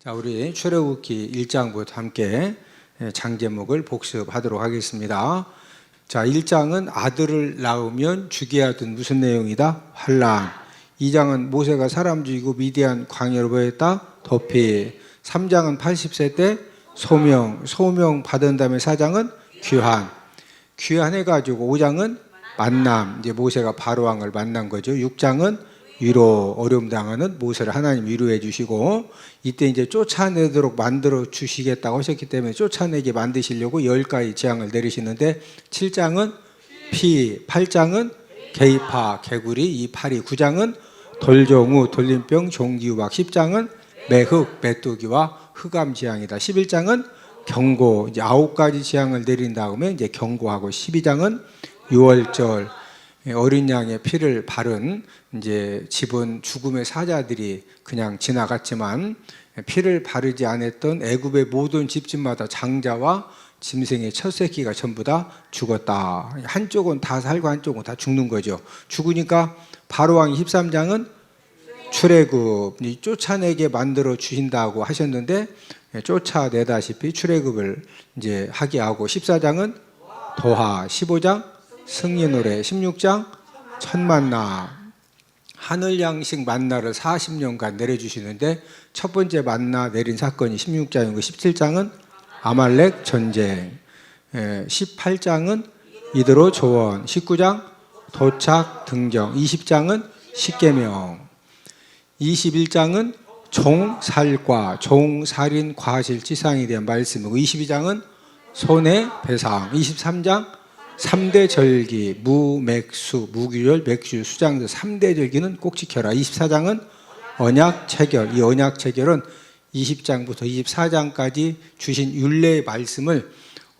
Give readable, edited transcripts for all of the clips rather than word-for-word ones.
자, 우리 출애굽기 1장부터 함께 장제목을 복습하도록 하겠습니다. 자, 1장은 아들을 낳으면 죽여야 하던 무슨 내용이다? 환란. 2장은 모세가 사람 죽이고 미디안 광야로 보냈다? 도피. 3장은 80세 때 소명 받은 다음에 4장은 귀환해가지고 5장은 만남, 이제 모세가 바로왕을 만난 거죠. 6장은 위로, 어려움 당하는 모세를 하나님 위로해 주시고, 이때 이제 쫓아내도록 만들어 주시겠다고 하셨기 때문에 쫓아내게 만드시려고 10가지 재앙을 내리시는데, 7장은 피, 8장은 개입파, 개구리, 이 파리, 9장은 돌종우, 돌림병, 종기우박, 10장은 매흑, 메뚜기와 흑암 재앙이다. 11장은 경고, 이제 9가지 재앙을 내린 다음에 이제 경고하고, 12장은 유월절, 어린 양의 피를 바른 이제 집은 죽음의 사자들이 그냥 지나갔지만 피를 바르지 않았던 애굽의 모든 집집마다 장자와 짐승의 첫 새끼가 전부 다 죽었다. 한쪽은 다 살고 한쪽은 다 죽는 거죠. 죽으니까 바로왕이 13장은 출애굽, 쫓아내게 만들어 주신다고 하셨는데 쫓아내다시피 출애굽을 이제 하게 하고, 14장은 도하, 15장 승리 노래, 16장 천만나, 하늘 양식 만나를 40년간 내려주시는데 첫 번째 만나 내린 사건이 16장이고, 17장은 아말렉 전쟁, 18장은 이드로 조원, 19장 도착 등정, 20장은 십계명, 21장은 종살과 종살인 과실치상에 대한 말씀이고, 22장은 손해배상, 23장 3대 절기, 무, 맥수, 무규절, 맥주, 수장들 3대 절기는 꼭 지켜라. 24장은 언약 체결, 이 언약 체결은 20장부터 24장까지 주신 율례의 말씀을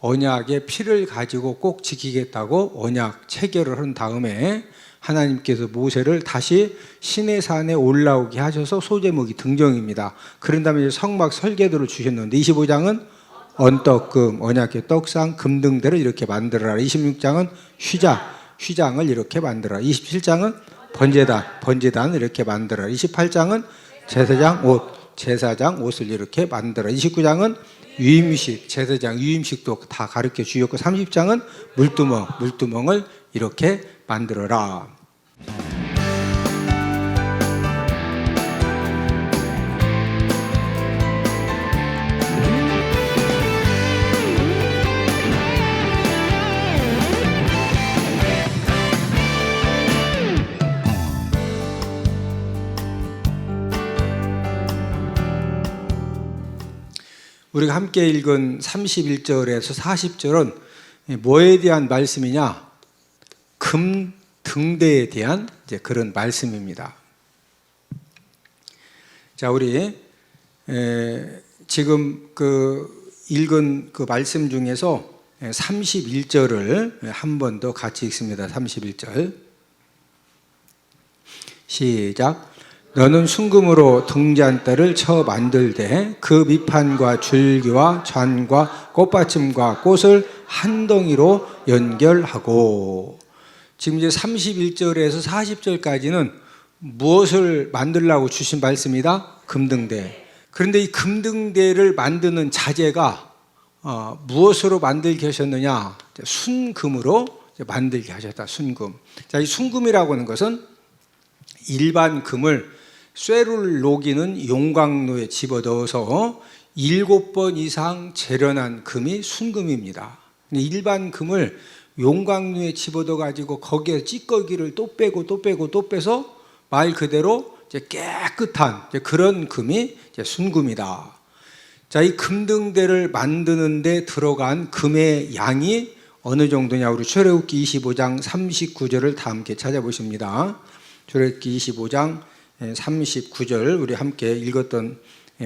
언약의 피를 가지고 꼭 지키겠다고 언약 체결을 한 다음에 하나님께서 모세를 다시 시내산에 올라오게 하셔서 소제목이 등정입니다. 그런 다음에 성막 설계도를 주셨는데, 25장은 언떡금, 언약의 떡상, 금등대를 이렇게 만들어라. 26장은 휘장을 이렇게 만들어라. 27장은 번제단을 이렇게 만들어라. 28장은 제사장 옷을 이렇게 만들어라. 29장은 유임식, 제사장 유임식도 다 가르쳐 주셨고, 30장은 물두멍을 이렇게 만들어라. 우리가 함께 읽은 31절에서 40절은 뭐에 대한 말씀이냐? 금등대에 대한 이제 그런 말씀입니다. 자, 우리 지금 읽은 그 말씀 중에서 31절을 한 번 더 같이 읽습니다. 31절 시작. 너는 순금으로 등잔대를 쳐 만들되 그 밑판과 줄기와 잔과 꽃받침과 꽃을 한 덩이로 연결하고. 지금 이제 31절에서 40절까지는 무엇을 만들라고 주신 말씀이다? 금등대. 그런데 이 금등대를 만드는 자재가 무엇으로 만들게 하셨느냐? 순금으로 만들게 하셨다. 순금. 자, 이 순금이라고 하는 것은 일반 금을 쇠를 녹이는 용광로에 집어넣어서 7번 이상 재련한 금이 순금입니다. 일반 금을 용광로에 집어넣어 가지고 거기에 찌꺼기를 또 빼서 말 그대로 이제 깨끗한 그런 금이 이제 순금이다. 자, 이 금등대를 만드는 데 들어간 금의 양이 어느 정도냐? 우리 출애굽기 25장 39절을 다 함께 찾아보십니다. 출애굽기 25장 39절 우리 함께 읽었던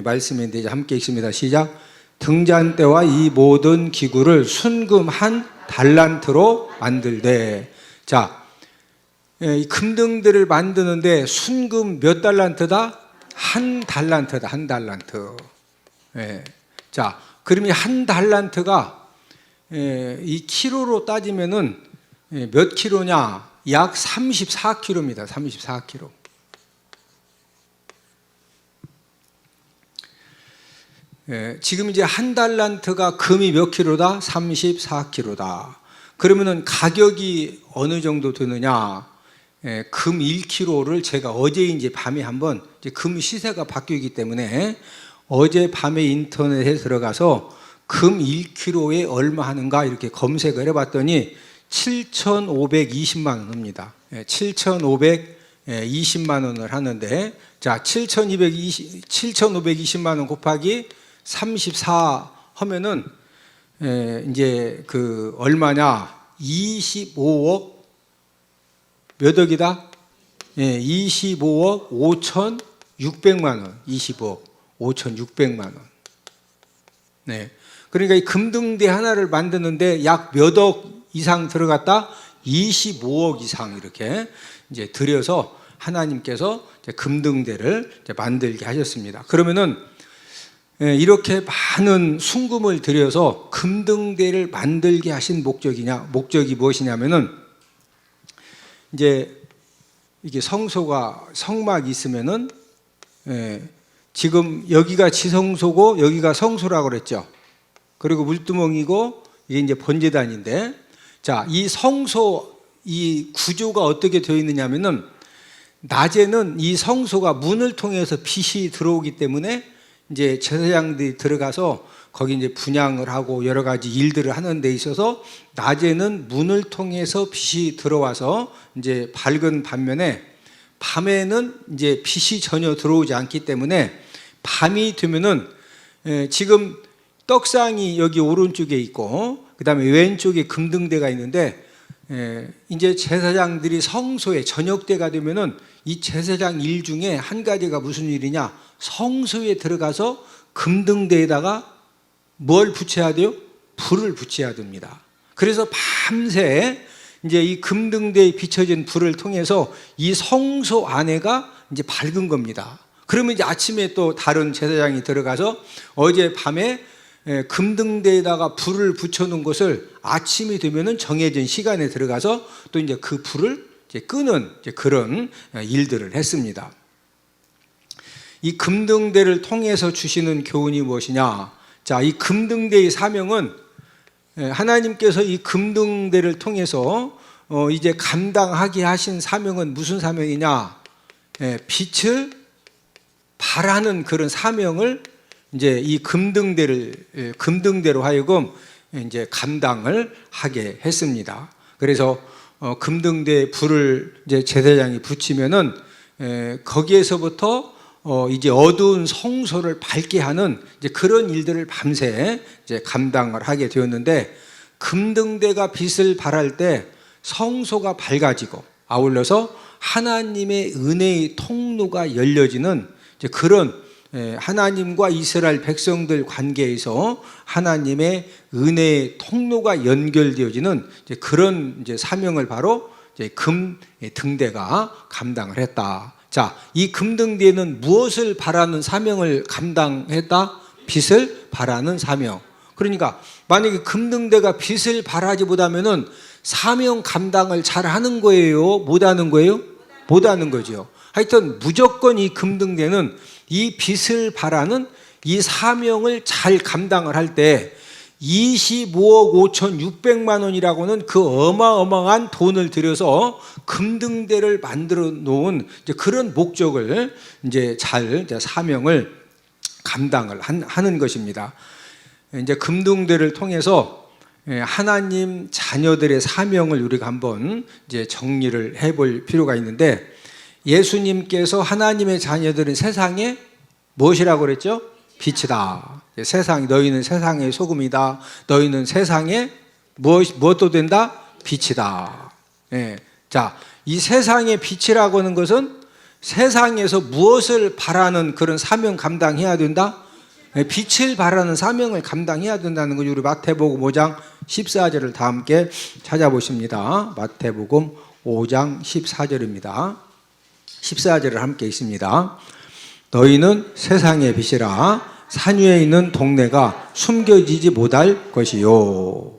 말씀인데 이제 함께 읽습니다. 시작. 등잔대와 이 모든 기구를 순금 한 달란트로 만들되. 자, 이 금등대를 만드는데 순금 몇 달란트다? 한 달란트다. 한 달란트. 자, 그러면 한 달란트가 이 키로로 따지면은 몇 킬로냐? 약 34킬로입니다. 34킬로. 지금 이제 한 달란트가 금이 몇 킬로다? 34킬로다. 그러면은 가격이 어느 정도 되느냐? 금 1kg를 제가 어제 이제 밤에 한번 이제 금 시세가 바뀌기 때문에 어제 밤에 인터넷에 들어가서 금 1kg에 얼마 하는가 이렇게 검색을 해봤더니 7,520만 원입니다. 7,520만 원을 하는데, 자, 7,520만 원 곱하기 34 하면은 이제 그 얼마냐? 25억 몇 억이다? 25억 5,600만 원. 25억 5,600만 원. 네. 그러니까 이 금등대 하나를 만드는데 약 몇 억 이상 들어갔다? 25억 이상 이렇게 이제 들여서 하나님께서 이제 금등대를 이제 만들게 하셨습니다. 그러면은 이렇게 많은 순금을 들여서 금등대를 만들게 하신 목적이 무엇이냐면은 이제 이게 성막이 있으면은 지금 여기가 지성소고 여기가 성소라고 그랬죠. 그리고 물두멍이고 이게 이제 번제단인데, 자, 이 성소 이 구조가 어떻게 되어 있느냐면은 낮에는 이 성소가 문을 통해서 빛이 들어오기 때문에 이제 제사장들이 들어가서 거기 이제 분향을 하고 여러 가지 일들을 하는 데 있어서 낮에는 문을 통해서 빛이 들어와서 이제 밝은 반면에 밤에는 이제 빛이 전혀 들어오지 않기 때문에 밤이 되면은 지금 떡상이 여기 오른쪽에 있고 그다음에 왼쪽에 금등대가 있는데 이제 제사장들이 성소에 저녁 때가 되면은 이 제사장 일 중에 한 가지가 무슨 일이냐? 성소에 들어가서 금등대에다가 뭘 붙여야 돼요? 불을 붙여야 됩니다. 그래서 밤새 이제 이 금등대에 비춰진 불을 통해서 이 성소 안에가 이제 밝은 겁니다. 그러면 이제 아침에 또 다른 제사장이 들어가서 어제 밤에 금등대에다가 불을 붙여놓은 것을 아침이 되면은 정해진 시간에 들어가서 또 이제 그 불을 이제 끄는 이제 그런 일들을 했습니다. 이 금등대를 통해서 주시는 교훈이 무엇이냐? 자, 이 금등대의 사명은 하나님께서 이 금등대를 통해서 이제 감당하게 하신 사명은 무슨 사명이냐? 빛을 발하는 그런 사명을 이제 이 금등대로 하여금 이제 감당을 하게 했습니다. 그래서 금등대에 불을 이제 제사장이 붙이면은 거기에서부터 이제 어두운 성소를 밝게 하는 이제 그런 일들을 밤새 이제 감당을 하게 되었는데, 금등대가 빛을 발할 때 성소가 밝아지고 아울러서 하나님의 은혜의 통로가 열려지는 이제 그런 하나님과 이스라엘 백성들 관계에서 하나님의 은혜의 통로가 연결되어지는 이제 그런 이제 사명을 바로 이제 금등대가 감당을 했다. 자, 이 금등대는 무엇을 바라는 사명을 감당했다? 빛을 바라는 사명. 그러니까 만약에 금등대가 빛을 바라지 못하면은 사명 감당을 잘 하는 거예요? 못 하는 거예요? 못 하는 거죠. 하여튼 무조건 이 금등대는 이 빛을 바라는 이 사명을 잘 감당을 할 때 25억 5,600만 원이라고는 그 어마어마한 돈을 들여서 금등대를 만들어 놓은 이제 그런 목적을 이제 잘 사명을 감당을 하는 것입니다. 이제 금등대를 통해서 하나님 자녀들의 사명을 우리가 한번 이제 정리를 해볼 필요가 있는데, 예수님께서 하나님의 자녀들은 세상에 무엇이라고 그랬죠? 빛이다. 세상, 너희는 세상의 소금이다. 너희는 세상에 무엇도 된다? 빛이다. 자, 이 세상의 빛이라고 하는 것은 세상에서 무엇을 바라는 그런 사명 감당해야 된다? 빛을 바라는 사명을 감당해야 된다는 거죠. 우리 마태복음 5장 14절을 다 함께 찾아보십니다. 마태복음 5장 14절입니다. 14절을 함께 있습니다. 너희는 세상의 빛이라. 산 위에 있는 동네가 숨겨지지 못할 것이요.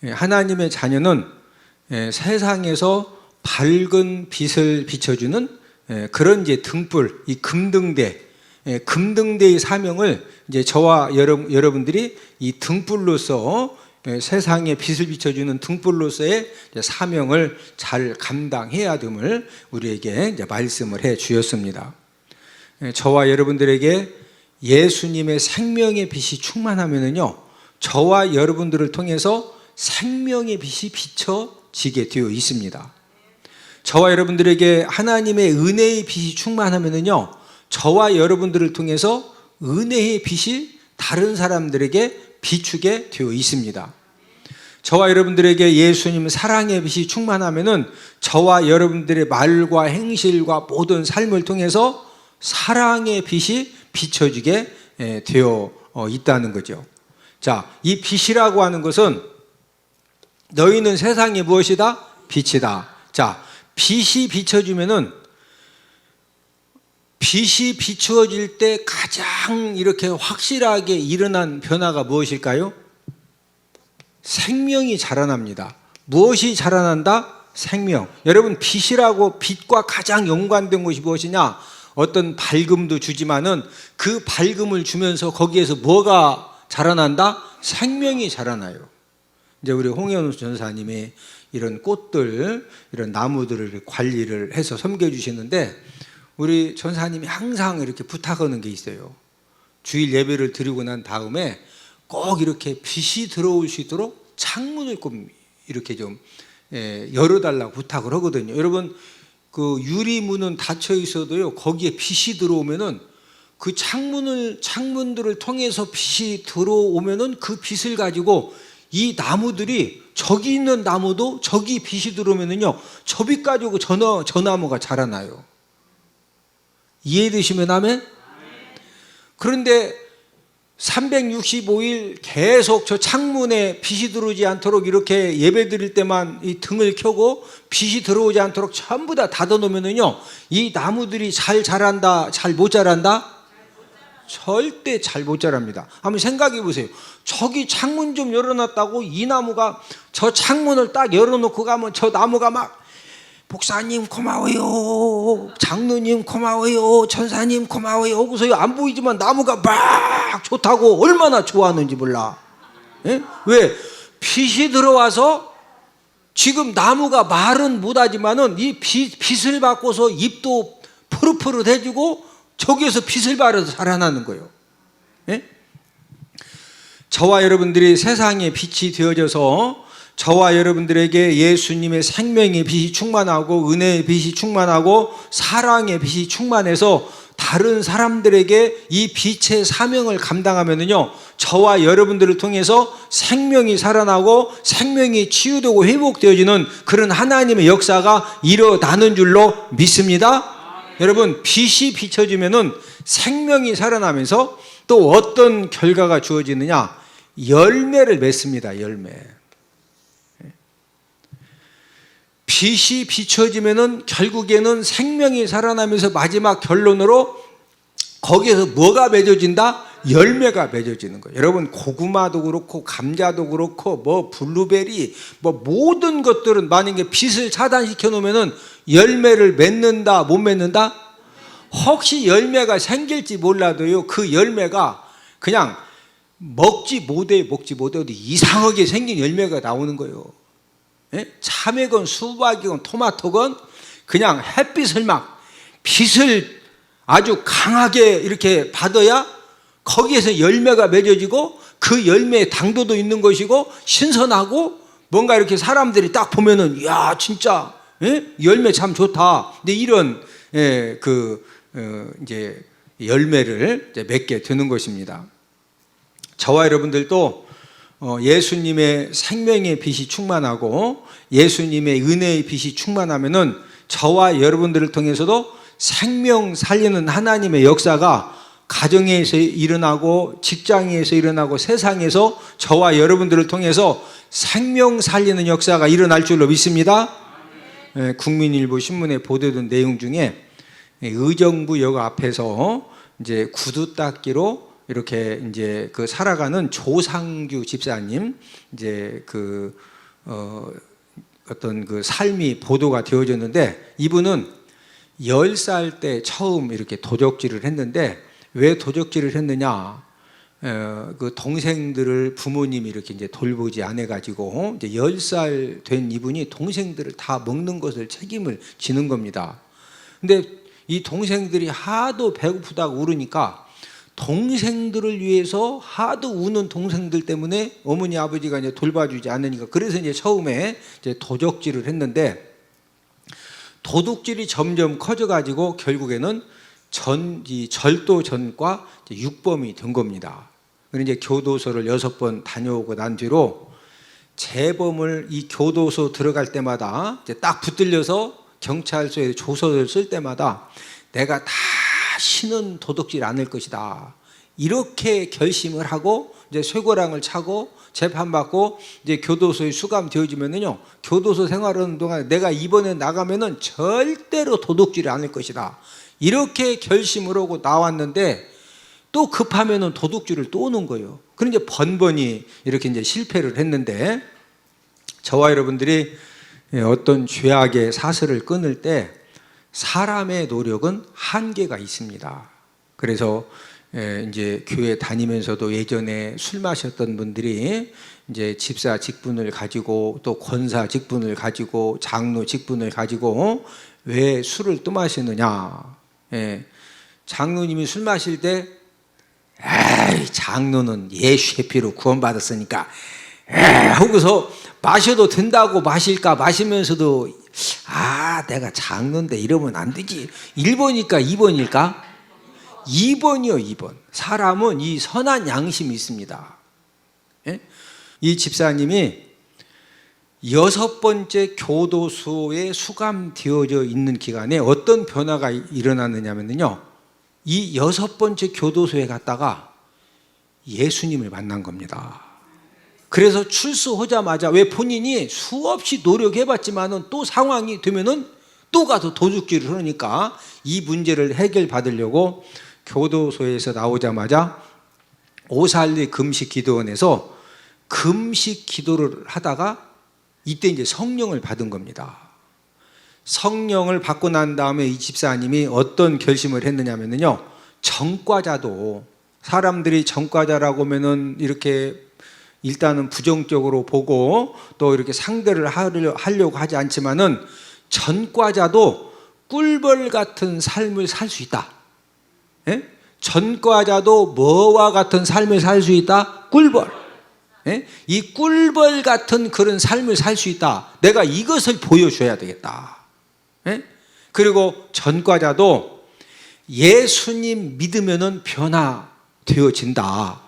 하나님의 자녀는 세상에서 밝은 빛을 비춰주는 그런 이제 등불, 이 금등대, 금등대의 사명을 이제 저와 여러분들이 이 등불로서 세상에 빛을 비춰주는 등불로서의 사명을 잘 감당해야 됨을 우리에게 이제 말씀을 해 주셨습니다. 저와 여러분들에게 예수님의 생명의 빛이 충만하면은요, 저와 여러분들을 통해서 생명의 빛이 비춰지게 되어 있습니다. 저와 여러분들에게 하나님의 은혜의 빛이 충만하면은요, 저와 여러분들을 통해서 은혜의 빛이 다른 사람들에게 비추게 되어 있습니다. 저와 여러분들에게 예수님 사랑의 빛이 충만하면은 저와 여러분들의 말과 행실과 모든 삶을 통해서 사랑의 빛이 비춰지게 되어 있다는 거죠. 자, 이 빛이라고 하는 것은 너희는 세상이 무엇이다? 빛이다. 자, 빛이 비춰지면은 빛이 비추어질 때 가장 이렇게 확실하게 일어난 변화가 무엇일까요? 생명이 자라납니다. 무엇이 자라난다? 생명. 여러분, 빛이라고 빛과 가장 연관된 것이 무엇이냐? 어떤 밝음도 주지만은 그 밝음을 주면서 거기에서 뭐가 자라난다? 생명이 자라나요. 이제 우리 홍현우 전사님이 이런 꽃들, 이런 나무들을 관리를 해서 섬겨주시는데 우리 전사님이 항상 이렇게 부탁하는 게 있어요. 주일 예배를 드리고 난 다음에 꼭 이렇게 빛이 들어올 수 있도록 창문을 꼭 이렇게 좀 열어달라고 부탁을 하거든요. 여러분, 그 유리문은 닫혀 있어도요, 거기에 빛이 들어오면은 그 창문들을 통해서 빛이 들어오면은 그 빛을 가지고 이 나무들이, 저기 있는 나무도 저기 빛이 들어오면은요, 저 빛 가지고 저 나무가 자라나요. 이해되시면 아멘? 그런데 365일 계속 저 창문에 빛이 들어오지 않도록 이렇게 예배 드릴 때만 이 등을 켜고 빛이 들어오지 않도록 전부 다 닫아 놓으면은요, 이 나무들이 잘 자란다, 잘 못 자란다? 절대 잘 못 자랍니다. 한번 생각해 보세요. 저기 창문 좀 열어놨다고 이 나무가, 저 창문을 딱 열어놓고 가면 저 나무가 막 목사님 고마워요, 장로님 고마워요, 전사님 고마워요 하고서요, 안 보이지만 나무가 막 좋다고 얼마나 좋아하는지 몰라. 예? 왜? 빛이 들어와서 지금 나무가 말은 못하지만은 이 빛을 받고서 잎도 푸릇푸릇해지고 저기에서 빛을 받아서 자라나는 거예요. 예? 저와 여러분들이 세상의 빛이 되어져서 저와 여러분들에게 예수님의 생명의 빛이 충만하고 은혜의 빛이 충만하고 사랑의 빛이 충만해서 다른 사람들에게 이 빛의 사명을 감당하면은요, 저와 여러분들을 통해서 생명이 살아나고 생명이 치유되고 회복되어지는 그런 하나님의 역사가 일어나는 줄로 믿습니다. 여러분, 빛이 비춰지면은 생명이 살아나면서 또 어떤 결과가 주어지느냐? 열매를 맺습니다. 열매. 빛이 비춰지면은 결국에는 생명이 살아나면서 마지막 결론으로 거기에서 뭐가 맺어진다? 열매가 맺어지는 거예요. 여러분, 고구마도 그렇고 감자도 그렇고 뭐 블루베리 뭐 모든 것들은 만약에 빛을 차단시켜 놓으면은 열매를 맺는다, 못 맺는다? 혹시 열매가 생길지 몰라도요, 그 열매가 그냥 먹지 못해도 이상하게 생긴 열매가 나오는 거예요. 예? 참외건 수박이건 토마토건 그냥 햇빛을 막 빛을 아주 강하게 이렇게 받아야 거기에서 열매가 맺어지고 그 열매에 당도도 있는 것이고 신선하고 뭔가 이렇게 사람들이 딱 보면은 야 진짜 열매 참 좋다. 근데 이런 이제 열매를 이제 맺게 되는 것입니다. 저와 여러분들도 예수님의 생명의 빛이 충만하고 예수님의 은혜의 빛이 충만하면은 저와 여러분들을 통해서도 생명 살리는 하나님의 역사가 가정에서 일어나고 직장에서 일어나고 세상에서 저와 여러분들을 통해서 생명 살리는 역사가 일어날 줄로 믿습니다. 국민일보 신문에 보도된 내용 중에 의정부역 앞에서 이제 구두 닦기로 이렇게 이제 그 살아가는 조상규 집사님 이제 어떤 그 삶이 보도가 되어졌는데, 이분은 10살 때 처음 이렇게 도적질을 했는데 왜 도적질을 했느냐? 그 동생들을 부모님이 이렇게 이제 돌보지 않아 가지고 이제 10살 된 이분이 동생들을 다 먹는 것을 책임을 지는 겁니다. 근데 이 동생들이 하도 배고프다고 울으니까 동생들을 위해서 하도 우는 동생들 때문에 어머니 아버지가 이제 돌봐주지 않으니까, 그래서 이제 처음에 이제 도적질을 했는데, 도둑질이 점점 커져가지고 결국에는 이 절도전과 육범이 된 겁니다. 그래서 이제 교도소를 6번 다녀오고 난 뒤로 재범을 이 교도소 들어갈 때마다 이제 딱 붙들려서 경찰서에 조서를 쓸 때마다 내가 다시는 도둑질 안 할 것이다, 이렇게 결심을 하고 이제 쇠고랑을 차고 재판받고 이제 교도소에 수감되어지면은요, 교도소 생활하는 동안 내가 이번에 나가면은 절대로 도둑질을 안 할 것이다, 이렇게 결심을 하고 나왔는데, 또 급하면은 도둑질을 또 오는 거예요. 그럼 이제 번번이 이렇게 이제 실패를 했는데, 저와 여러분들이 어떤 죄악의 사슬을 끊을 때 사람의 노력은 한계가 있습니다. 그래서 이제 교회 다니면서도 예전에 술 마셨던 분들이 이제 집사 직분을 가지고 또 권사 직분을 가지고 장로 직분을 가지고 왜 술을 또 마시느냐? 장로님이 술 마실 때 에이, 장로는 예수피로 구원받았으니까 하고서 마셔도 된다고 마실까, 마시면서도 내가 장로인데 이러면 안 되지, 1번일까 2번일까? 2번이요 2번. 사람은 이 선한 양심이 있습니다. 이 집사님이 6번째 교도소에 수감되어져 있는 기간에 어떤 변화가 일어났느냐면요, 이 6번째 교도소에 갔다가 예수님을 만난 겁니다. 그래서 출소하자마자, 왜 본인이 수없이 노력해봤지만은 또 상황이 되면은 또 가서 도둑질을 하니까 이 문제를 해결받으려고 교도소에서 나오자마자 오살리 금식 기도원에서 금식 기도를 하다가 이때 이제 성령을 받은 겁니다. 성령을 받고 난 다음에 이 집사님이 어떤 결심을 했느냐면요, 전과자도, 사람들이 전과자라고 하면은 이렇게 일단은 부정적으로 보고 또 이렇게 상대를 하려고 하지 않지만은, 전과자도 꿀벌 같은 삶을 살 수 있다. 전과자도 뭐와 같은 삶을 살 수 있다? 꿀벌. 이 꿀벌 같은 그런 삶을 살 수 있다. 내가 이것을 보여줘야 되겠다. 그리고 전과자도 예수님 믿으면은 변화되어진다.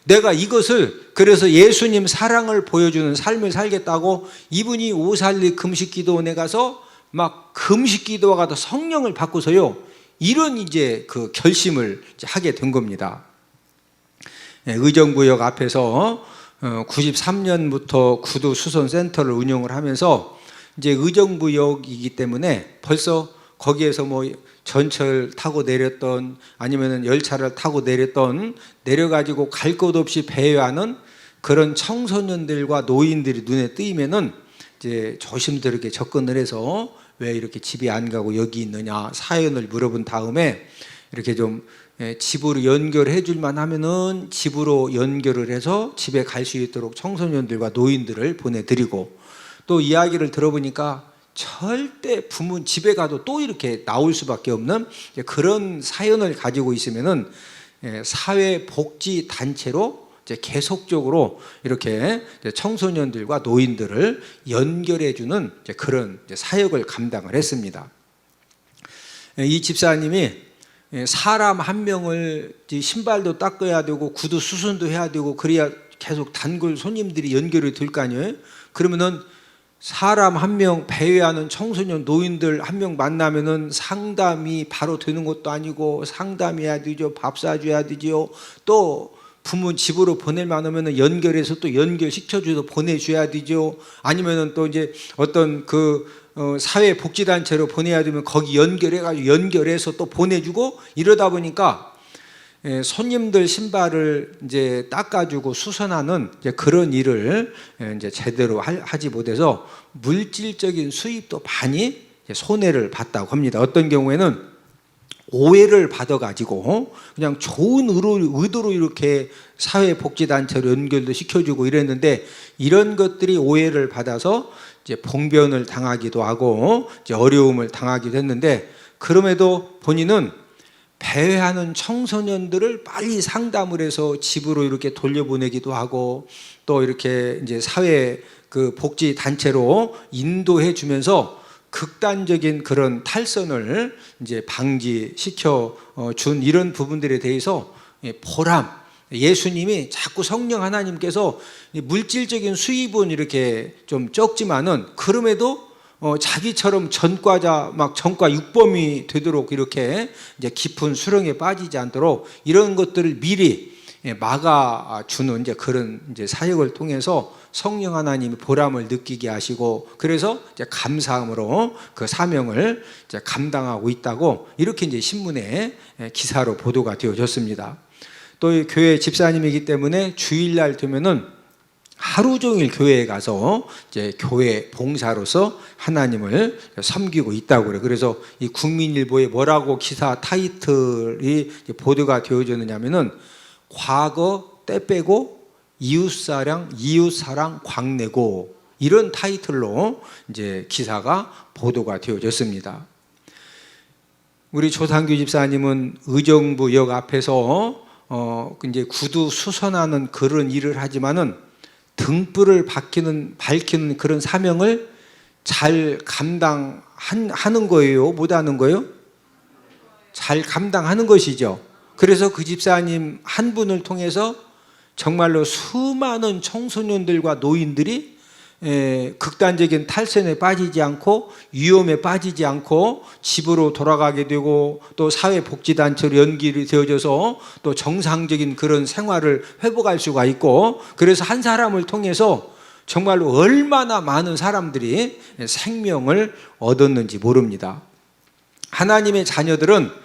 내가 이것을, 그래서 예수님 사랑을 보여주는 삶을 살겠다고 이분이 오살리 금식기도원에 가서 막 금식기도와 같은 성령을 받고서요, 이런 이제 그 결심을 하게 된 겁니다. 의정부역 앞에서 93년부터 구두 수선 센터를 운영을 하면서 이제 의정부역이기 때문에 벌써 거기에서 뭐 전철 타고 내렸던, 아니면은 열차를 타고 내렸던, 내려가지고 갈 곳 없이 배회하는 그런 청소년들과 노인들이 눈에 띄면은 이제 조심스럽게 접근을 해서 왜 이렇게 집에 안 가고 여기 있느냐 사연을 물어본 다음에 이렇게 좀 집으로 연결해 줄만 하면은 집으로 연결을 해서 집에 갈 수 있도록 청소년들과 노인들을 보내드리고, 또 이야기를 들어보니까 절대 부모 집에 가도 또 이렇게 나올 수밖에 없는 그런 사연을 가지고 있으면은 사회복지단체로 이제 계속적으로 이렇게 청소년들과 노인들을 연결해주는 그런 사역을 감당을 했습니다. 이 집사님이 사람 한 명을 신발도 닦아야 되고 구두 수선도 해야 되고 그래야 계속 단골 손님들이 연결이 될 거 아니에요. 그러면은 사람 한 명, 배회하는 청소년 노인들 한 명 만나면은 상담이 바로 되는 것도 아니고 상담해야 되죠. 밥 사줘야 되죠. 또 부모 집으로 보낼만 하면은 연결해서 또 연결시켜줘서 보내줘야 되죠. 아니면은 또 이제 어떤 그 사회복지단체로 보내야 되면 거기 연결해가지고 연결해서 또 보내주고, 이러다 보니까 손님들 신발을 이제 닦아주고 수선하는 이제 그런 일을 이제 제대로 하지 못해서 물질적인 수입도 많이 손해를 봤다고 합니다. 어떤 경우에는 오해를 받아가지고 그냥 좋은 의도로 이렇게 사회복지단체로 연결도 시켜주고 이랬는데, 이런 것들이 오해를 받아서 이제 봉변을 당하기도 하고 이제 어려움을 당하기도 했는데, 그럼에도 본인은 배회하는 청소년들을 빨리 상담을 해서 집으로 이렇게 돌려보내기도 하고, 또 이렇게 이제 사회 그 복지 단체로 인도해 주면서 극단적인 그런 탈선을 이제 방지시켜 준 이런 부분들에 대해서 보람, 예수님이 자꾸 성령 하나님께서 물질적인 수입은 이렇게 좀 적지만은 그럼에도 자기처럼 전과자 막 전과 육범이 되도록 이렇게 이제 깊은 수렁에 빠지지 않도록 이런 것들을 미리 막아주는 이제 그런 이제 사역을 통해서 성령 하나님이 보람을 느끼게 하시고, 그래서 이제 감사함으로 그 사명을 이제 감당하고 있다고 이렇게 이제 신문에 기사로 보도가 되어졌습니다. 또 이 교회 집사님이기 때문에 주일날 되면은 하루 종일 교회에 가서 이제 교회 봉사로서 하나님을 섬기고 있다고 그래요. 그래서 이 국민일보에 뭐라고 기사 타이틀이 보도가 되어졌느냐면은 과거 때 빼고 이웃사랑 광내고, 이런 타이틀로 이제 기사가 보도가 되어졌습니다. 우리 조상규 집사님은 의정부역 앞에서 이제 구두 수선하는 그런 일을 하지만은 등불을 밝히는 그런 사명을 잘 감당하는 거예요? 못하는 거예요? 잘 감당하는 것이죠. 그래서 그 집사님 한 분을 통해서 정말로 수많은 청소년들과 노인들이 극단적인 탈선에 빠지지 않고 위험에 빠지지 않고 집으로 돌아가게 되고, 또 사회복지단체로 연결이 되어져서 또 정상적인 그런 생활을 회복할 수가 있고, 그래서 한 사람을 통해서 정말로 얼마나 많은 사람들이 생명을 얻었는지 모릅니다. 하나님의 자녀들은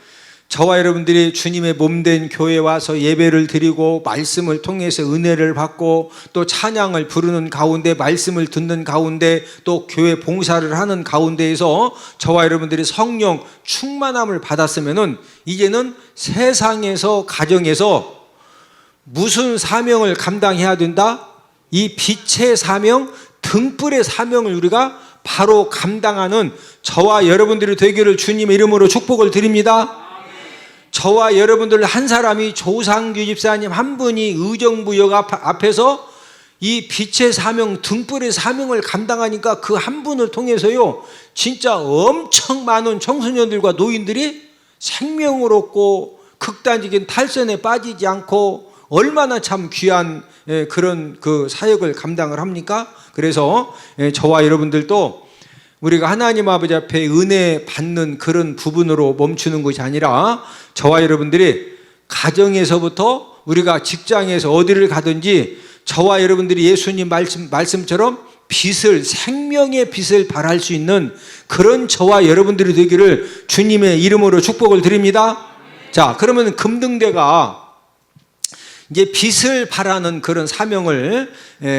저와 여러분들이 주님의 몸된 교회에 와서 예배를 드리고 말씀을 통해서 은혜를 받고 또 찬양을 부르는 가운데, 말씀을 듣는 가운데, 또 교회 봉사를 하는 가운데에서 저와 여러분들이 성령 충만함을 받았으면은 이제는 세상에서, 가정에서 무슨 사명을 감당해야 된다? 이 빛의 사명, 등불의 사명을 우리가 바로 감당하는 저와 여러분들이 되기를 주님의 이름으로 축복을 드립니다. 저와 여러분들 한 사람이, 조상규 집사님 한 분이 의정부역 앞에서 이 빛의 사명, 등불의 사명을 감당하니까 그 한 분을 통해서요 진짜 엄청 많은 청소년들과 노인들이 생명을 얻고 극단적인 탈선에 빠지지 않고 얼마나 참 귀한 그런 그 사역을 감당을 합니까? 그래서 저와 여러분들도 우리가 하나님 아버지 앞에 은혜 받는 그런 부분으로 멈추는 것이 아니라, 저와 여러분들이 가정에서부터 우리가 직장에서 어디를 가든지 저와 여러분들이 예수님 말씀처럼 빛을, 생명의 빛을 발할 수 있는 그런 저와 여러분들이 되기를 주님의 이름으로 축복을 드립니다. 자, 그러면 금등대가 이제 빛을 발하는 그런 사명을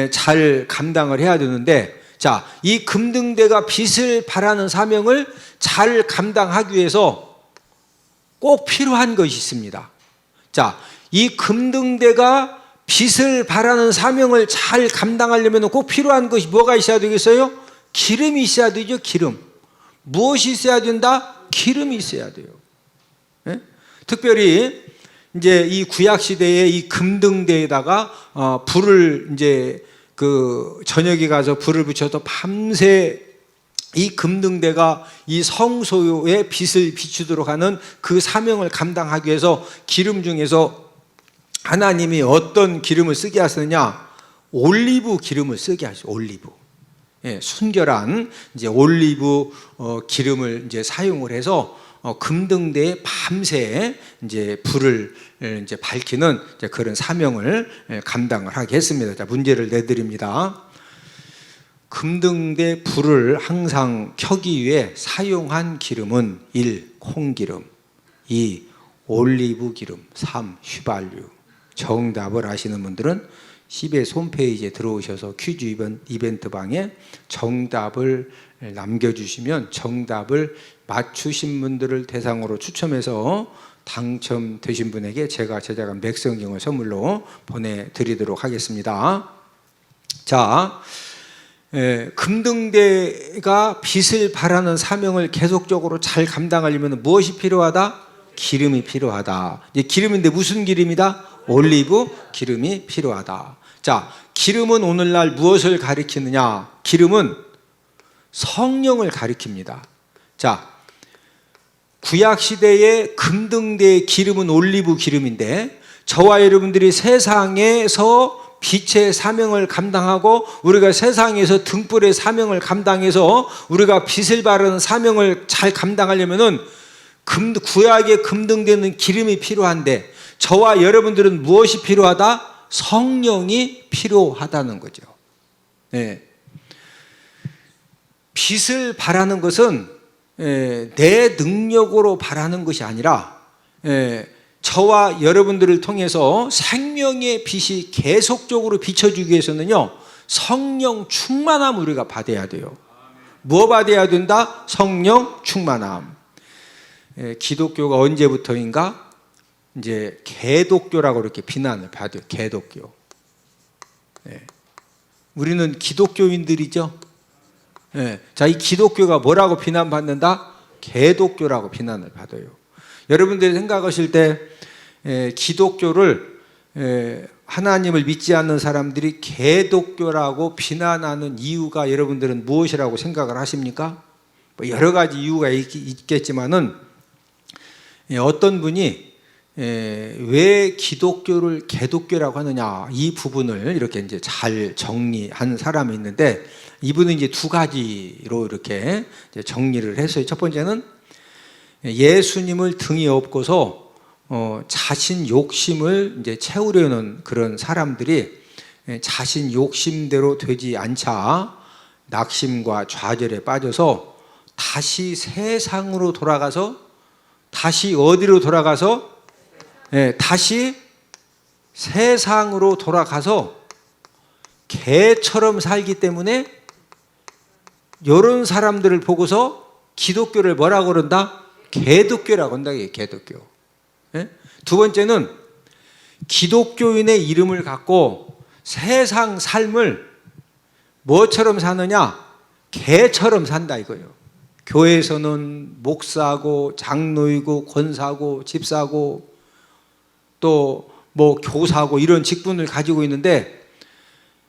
잘 감당을 해야 되는데, 자, 이 금등대가 빛을 발하는 사명을 잘 감당하기 위해서 꼭 필요한 것이 있습니다. 자, 이 금등대가 빛을 발하는 사명을 잘 감당하려면 꼭 필요한 것이 뭐가 있어야 되겠어요? 기름이 있어야 되죠. 기름. 무엇이 있어야 된다? 기름이 있어야 돼요. 예? 특별히 이제 이 구약 시대에 이 금등대에다가 불을 이제 그 저녁에 가서 불을 붙여서 밤새 이 금등대가 이 성소의 빛을 비추도록 하는 그 사명을 감당하기 위해서 기름 중에서 하나님이 어떤 기름을 쓰게 하셨느냐? 올리브 기름을 쓰게 하죠. 올리브. 예, 순결한 이제 올리브 기름을 이제 사용을 해서 금등대에 밤새 이제 불을 이제 밝히는 이제 그런 사명을 감당을 하게 했습니다. 자, 문제를 내드립니다. 금등대 불을 항상 켜기 위해 사용한 기름은 1. 콩기름, 2. 올리브 기름, 3. 휘발유. 정답을 아시는 분들은 CBS 홈페이지에 들어오셔서 퀴즈 이벤트 방에 정답을 남겨주시면 정답을 맞추신 분들을 대상으로 추첨해서 당첨되신 분에게 제가 제작한 맥성경을 선물로 보내드리도록 하겠습니다. 자, 금등대가 빛을 발하는 사명을 계속적으로 잘 감당하려면 무엇이 필요하다? 기름이 필요하다. 이제 기름인데 무슨 기름이다? 올리브 기름이 필요하다. 자, 기름은 오늘날 무엇을 가리키느냐? 기름은 성령을 가리킵니다. 자, 구약시대의 금등대의 기름은 올리브 기름인데, 저와 여러분들이 세상에서 빛의 사명을 감당하고 우리가 세상에서 등불의 사명을 감당해서 우리가 빛을 바르는 사명을 잘 감당하려면은 구약의 금등대는 기름이 필요한데, 저와 여러분들은 무엇이 필요하다? 성령이 필요하다는 거죠. 네. 빛을 바라는 것은 내 능력으로 바라는 것이 아니라 저와 여러분들을 통해서 생명의 빛이 계속적으로 비춰주기 위해서는요, 성령 충만함 우리가 받아야 돼요. 뭐 받아야 된다? 성령 충만함. 기독교가 언제부터인가? 이제 개독교라고 이렇게 비난을 받아요. 개독교. 우리는 기독교인들이죠. 자, 이 기독교가 뭐라고 비난받는다? 개독교라고 비난을 받아요. 여러분들이 생각하실 때 기독교를 하나님을 믿지 않는 사람들이 개독교라고 비난하는 이유가 여러분들은 무엇이라고 생각을 하십니까? 뭐 여러 가지 이유가 있겠지만은 어떤 분이 왜 기독교를 개독교라고 하느냐, 이 부분을 이렇게 이제 잘 정리한 사람이 있는데, 이분은 이제 두 가지로 이렇게 정리를 했어요. 첫 번째는 예수님을 등에 업고서 자신 욕심을 이제 채우려는 그런 사람들이 자신 욕심대로 되지 않자 낙심과 좌절에 빠져서 다시 세상으로 돌아가서, 다시 어디로 돌아가서? 다시 세상으로 돌아가서 개처럼 살기 때문에 이런 사람들을 보고서 기독교를 뭐라고 그런다? 개독교라고 한다. 개독교. 두 번째는 기독교인의 이름을 갖고 세상 삶을 뭐처럼 사느냐? 개처럼 산다 이거예요. 교회에서는 목사고 장로이고 권사고 집사고 또 뭐 교사고 이런 직분을 가지고 있는데,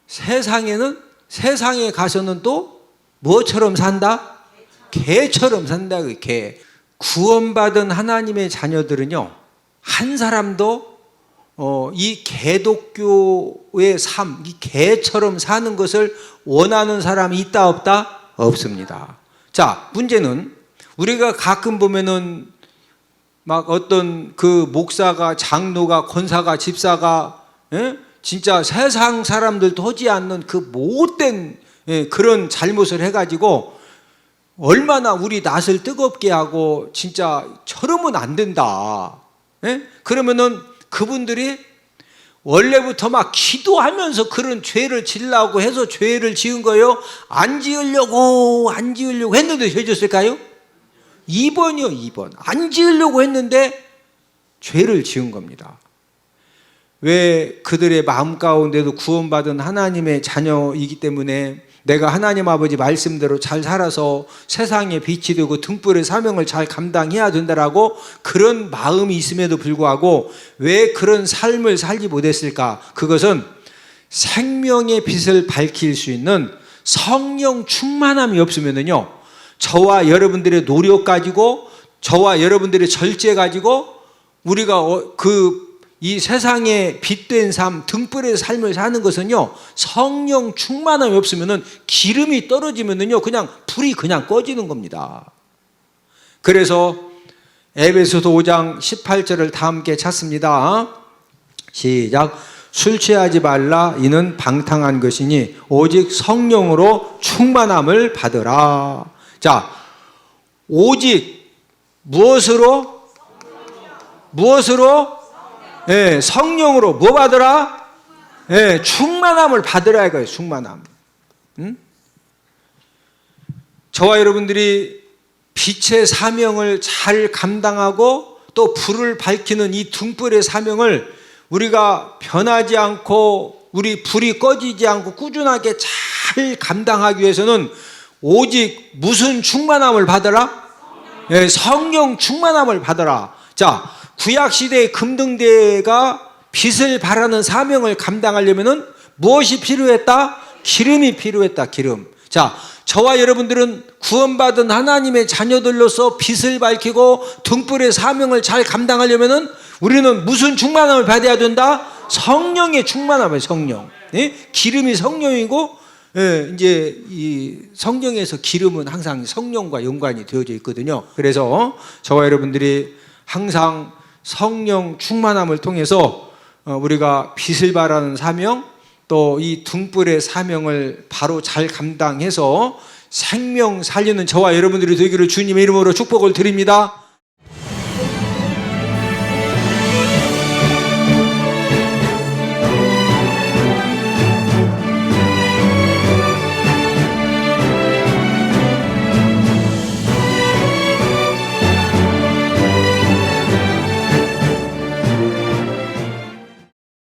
세상에 가서는 또 뭐처럼 산다? 개처럼 산다. 개. 구원받은 하나님의 자녀들은요, 한 사람도 이 개독교의 삶, 이 개처럼 사는 것을 원하는 사람이 있다 없다? 없습니다. 자, 문제는 우리가 가끔 보면은 막 어떤 그 목사가, 장로가, 권사가, 집사가 진짜 세상 사람들도 하지 않는 그 못된 그런 잘못을 해가지고 얼마나 우리 낯을 뜨겁게 하고, 진짜 저러면 안 된다. 그러면은 그분들이 원래부터 막 기도하면서 그런 죄를 지으려고 해서 죄를 지은 거예요? 안 지으려고 했는데 죄 지었을까요? 2번이요, 2번. 안 지으려고 했는데 죄를 지은 겁니다. 왜? 그들의 마음 가운데도 구원받은 하나님의 자녀이기 때문에 내가 하나님 아버지 말씀대로 잘 살아서 세상에 빛이 되고 등불의 사명을 잘 감당해야 된다라고 그런 마음이 있음에도 불구하고 왜 그런 삶을 살지 못했을까? 그것은 생명의 빛을 밝힐 수 있는 성령 충만함이 없으면요, 저와 여러분들의 노력 가지고, 저와 여러분들의 절제 가지고 우리가 이 세상에 빛된 삶, 등불의 삶을 사는 것은요, 성령 충만함이 없으면은 기름이 떨어지면은요, 그냥 불이 그냥 꺼지는 겁니다. 그래서 에베소서 5장 18절을 다 함께 찾습니다. 시작. 술 취하지 말라. 이는 방탕한 것이니 오직 성령으로 충만함을 받으라. 자, 오직 무엇으로? 성령으로 뭐 받으라? 충만함을 받으라 이거예요. 충만함. 저와 여러분들이 빛의 사명을 잘 감당하고 또 불을 밝히는 이 등불의 사명을 우리가 변하지 않고 우리 불이 꺼지지 않고 꾸준하게 잘 감당하기 위해서는 오직 무슨 충만함을 받아라? 네, 성령 충만함을 받아라. 자, 구약시대의 금등대가 빛을 발하는 사명을 감당하려면은 무엇이 필요했다? 기름이 필요했다. 기름. 자, 저와 여러분들은 구원받은 하나님의 자녀들로서 빛을 밝히고 등불의 사명을 잘 감당하려면은 우리는 무슨 충만함을 받아야 된다? 성령의 충만함을. 성령. 예? 기름이 성령이고, 예, 이제 이 성경에서 기름은 항상 성령과 연관이 되어져 있거든요. 그래서 저와 여러분들이 항상 성령 충만함을 통해서 우리가 빛을 발하는 사명, 또 이 등불의 사명을 바로 잘 감당해서 생명 살리는 저와 여러분들이 되기를 주님의 이름으로 축복을 드립니다.